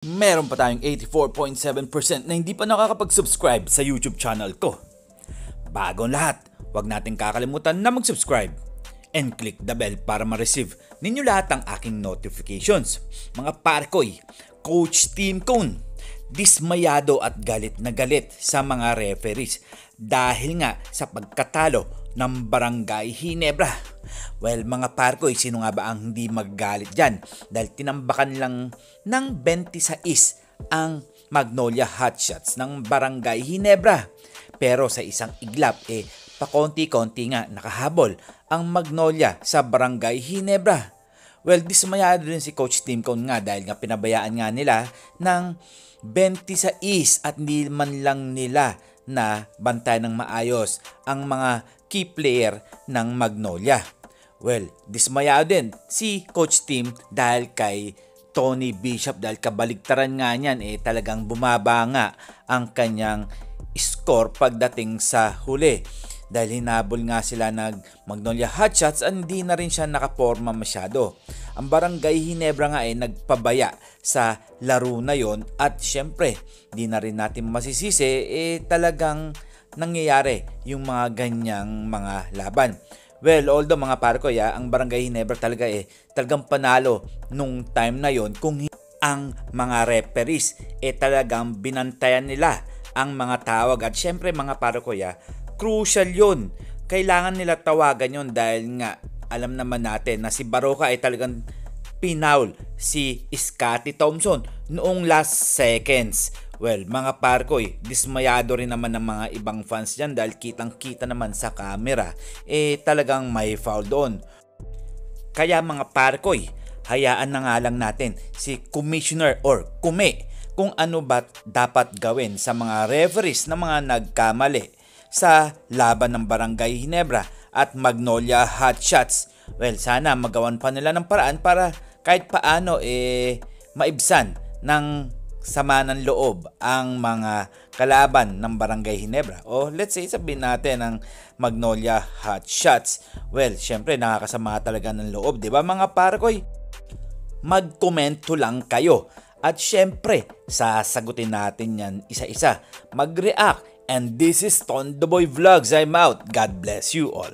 Meron pa tayong 84.7% na hindi pa nakakapag-subscribe sa YouTube channel ko. Bago ang lahat, huwag natin kakalimutan na mag-subscribe and click the bell para ma-receive ninyo lahat ang aking notifications. Mga parkoy, Coach Tim Cone, dismayado at galit na galit sa mga referees dahil nga sa pagkatalo ng Barangay Ginebra. Well, mga parkoy, sino nga ba ang hindi magagalit dyan? Dahil tinambakan lang ng 26 ang Magnolia Hotshots ng Barangay Ginebra. Pero sa isang iglap, pakonti-konti nga nakahabol ang Magnolia sa Barangay Ginebra. Well, dismayado rin si Coach Tim Cone nga dahil nga pinabayaan nga nila ng 26 at hindi man lang nila na bantay ng maayos ang mga key player ng Magnolia. Well, dismayado din si Coach Tim dahil kay Tony Bishop dahil kabaligtaran nga niyan talagang bumaba nga ang kanyang score pagdating sa huli. Dahil hinabol nga sila ng Magnolia Hotshots at hindi na rin siya nakaporma masyado. Ang Barangay Ginebra nga nagpabaya sa laro na yon at syempre di na rin natin masisisi talagang nangyayari yung mga ganyang mga laban. Well, although mga parkoy, ang Barangay Ginebra talaga talagang panalo nung time na yon kung ang mga referees talagang binantayan nila ang mga tawag at syempre mga parkoy, crucial yun. Kailangan nila tawagan yun dahil nga alam naman natin na si Baroka talagang pinaul si Scotty Thompson noong last seconds. Well, mga parkoy, dismayado rin naman ng mga ibang fans dyan dahil kitang-kita naman sa camera, talagang may foul doon. Kaya mga parkoy, hayaan na nga lang natin si Commissioner or Kume kung ano ba dapat gawin sa mga referees na mga nagkamali sa laban ng Barangay Ginebra at Magnolia Hotshots. Well, sana magawan pa nila ng paraan para kahit paano maibsan ng sama ng loob ang mga kalaban ng Barangay Ginebra. O let's say sabihin natin ang Magnolia Hotshots. Well, syempre nakakasama talaga ng loob, 'di ba mga parkoy? Mag-komento lang kayo. At syempre, sasagutin natin yan isa-isa. Mag-react. And this is Tondoboy Vlogs. I'm out. God bless you all.